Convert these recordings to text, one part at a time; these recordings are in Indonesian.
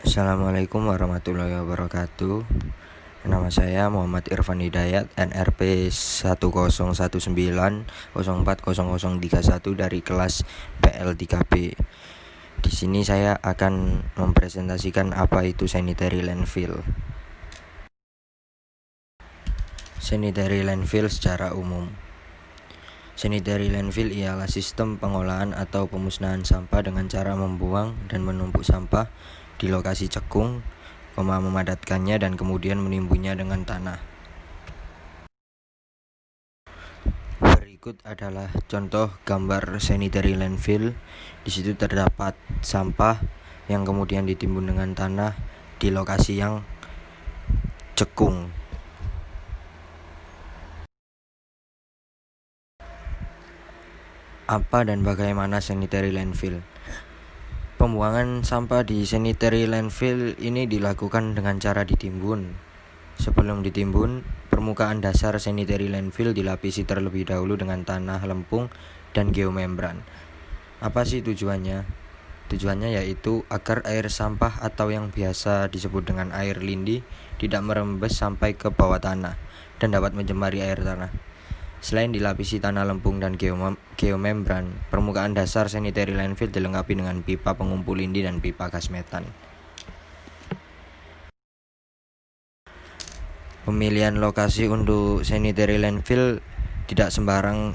Assalamualaikum warahmatullahi wabarakatuh. Nama saya Muhammad Irfan Hidayat, NRP 101904031 dari kelas PL3B. Di sini saya akan mempresentasikan apa itu sanitary landfill. Sanitary landfill secara umum. Sanitary landfill ialah sistem pengolahan atau pemusnahan sampah dengan cara membuang dan menumpuk sampah di lokasi cekung, memadatkannya dan kemudian menimbunnya dengan tanah. Berikut adalah contoh gambar sanitary landfill. Di situ terdapat sampah yang kemudian ditimbun dengan tanah di lokasi yang cekung. Apa dan bagaimana sanitary landfill? Pembuangan sampah di sanitary landfill ini dilakukan dengan cara ditimbun. Sebelum ditimbun, permukaan dasar sanitary landfill dilapisi terlebih dahulu dengan tanah lempung dan geomembran. Apa sih tujuannya? Tujuannya yaitu agar air sampah atau yang biasa disebut dengan air lindi tidak merembes sampai ke bawah tanah dan dapat mencemari air tanah. Selain dilapisi tanah lempung dan geomembran, permukaan dasar sanitary landfill dilengkapi dengan pipa pengumpul lindi dan pipa gas metan. Pemilihan lokasi untuk sanitary landfill tidak sembarang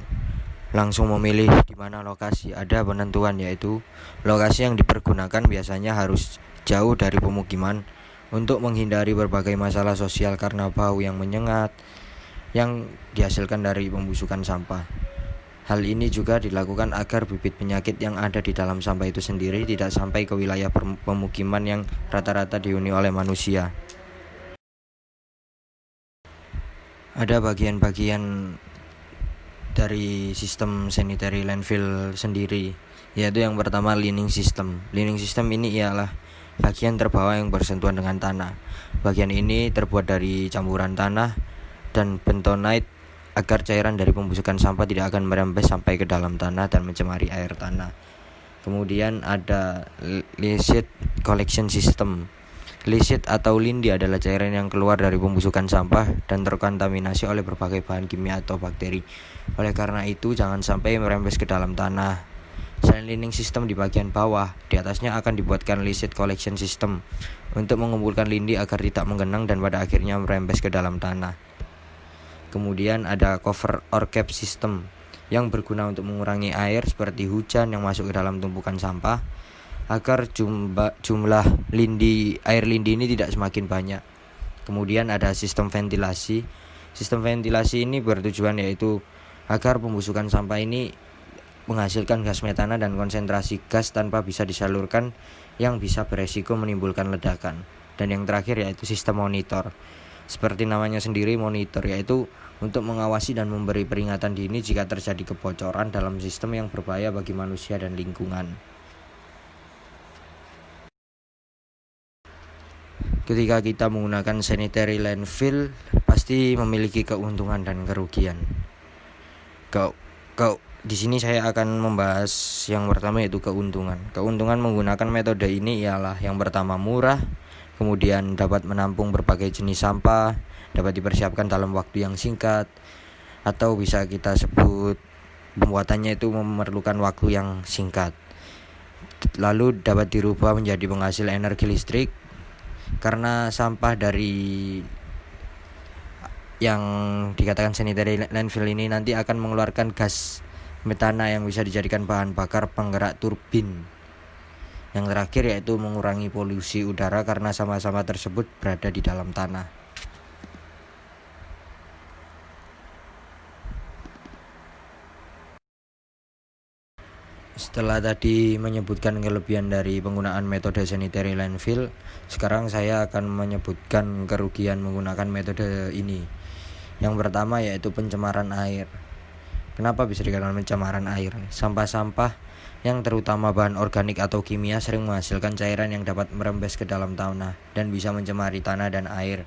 langsung memilih di mana lokasi. Ada penentuan, yaitu lokasi yang dipergunakan biasanya harus jauh dari pemukiman untuk menghindari berbagai masalah sosial karena bau yang menyengat yang dihasilkan dari pembusukan sampah. Hal ini juga dilakukan agar bibit penyakit yang ada di dalam sampah itu sendiri tidak sampai ke wilayah pemukiman yang rata-rata dihuni oleh manusia. Ada bagian-bagian dari sistem sanitary landfill sendiri, yaitu yang pertama lining system. Lining system ini ialah bagian terbawah yang bersentuhan dengan tanah. Bagian ini terbuat dari campuran tanah dan bentonite agar cairan dari pembusukan sampah tidak akan merembes sampai ke dalam tanah dan mencemari air tanah. Kemudian ada licit collection system. Licit atau lindi adalah cairan yang keluar dari pembusukan sampah dan terkontaminasi oleh berbagai bahan kimia atau bakteri. Oleh karena itu, jangan sampai merembes ke dalam tanah. Selain lining system di bagian bawah, di atasnya akan dibuatkan licit collection system untuk mengumpulkan lindi agar tidak menggenang dan pada akhirnya merembes ke dalam tanah. Kemudian ada cover or cap system yang berguna untuk mengurangi air seperti hujan yang masuk ke dalam tumpukan sampah agar jumlah air lindi ini tidak semakin banyak. Kemudian ada sistem ventilasi. Sistem ventilasi ini bertujuan yaitu agar pembusukan sampah ini menghasilkan gas metana dan konsentrasi gas tanpa bisa disalurkan yang bisa beresiko menimbulkan ledakan. Dan yang terakhir yaitu sistem monitor. Seperti namanya sendiri, monitor, yaitu untuk mengawasi dan memberi peringatan dini jika terjadi kebocoran dalam sistem yang berbahaya bagi manusia dan lingkungan. Ketika kita menggunakan sanitary landfill, pasti memiliki keuntungan dan kerugian. Di sini saya akan membahas yang pertama, yaitu keuntungan. Keuntungan menggunakan metode ini ialah yang pertama murah, kemudian dapat menampung berbagai jenis sampah, dapat dipersiapkan dalam waktu yang singkat, atau bisa kita sebut pembuatannya itu memerlukan waktu yang singkat. Lalu dapat dirubah menjadi penghasil energi listrik, karena sampah dari yang dikatakan sanitary landfill ini nanti akan mengeluarkan gas metana yang bisa dijadikan bahan bakar penggerak turbin. Yang terakhir yaitu mengurangi polusi udara karena sampah-sampah tersebut berada di dalam tanah. Setelah tadi menyebutkan kelebihan dari penggunaan metode sanitary landfill, sekarang saya akan menyebutkan kerugian menggunakan metode ini. Yang pertama yaitu pencemaran air. Kenapa bisa dikatakan pencemaran air? Sampah-sampah yang terutama bahan organik atau kimia sering menghasilkan cairan yang dapat merembes ke dalam tanah dan bisa mencemari tanah dan air.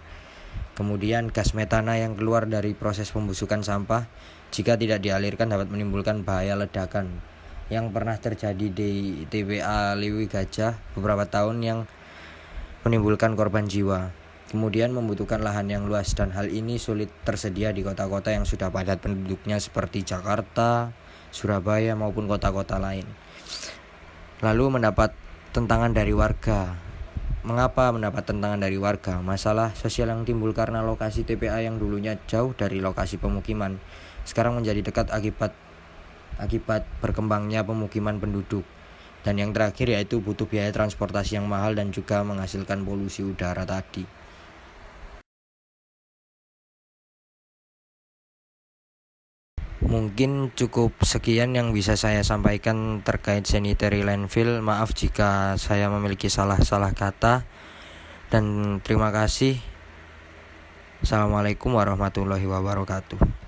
Kemudian gas metana yang keluar dari proses pembusukan sampah jika tidak dialirkan dapat menimbulkan bahaya ledakan yang pernah terjadi di TPA Liwi Gajah beberapa tahun yang menimbulkan korban jiwa. Kemudian membutuhkan lahan yang luas, dan hal ini sulit tersedia di kota-kota yang sudah padat penduduknya seperti Jakarta, Surabaya maupun kota-kota lain. Lalu mendapat tentangan dari warga. Mengapa mendapat tentangan dari warga? Masalah sosial yang timbul karena lokasi TPA yang dulunya jauh dari lokasi pemukiman sekarang menjadi dekat akibat berkembangnya pemukiman penduduk. Dan yang terakhir yaitu butuh biaya transportasi yang mahal dan juga menghasilkan polusi udara tadi. Mungkin cukup sekian yang bisa saya sampaikan terkait sanitary landfill. Maaf jika saya memiliki salah-salah kata, dan terima kasih. Assalamualaikum warahmatullahi wabarakatuh.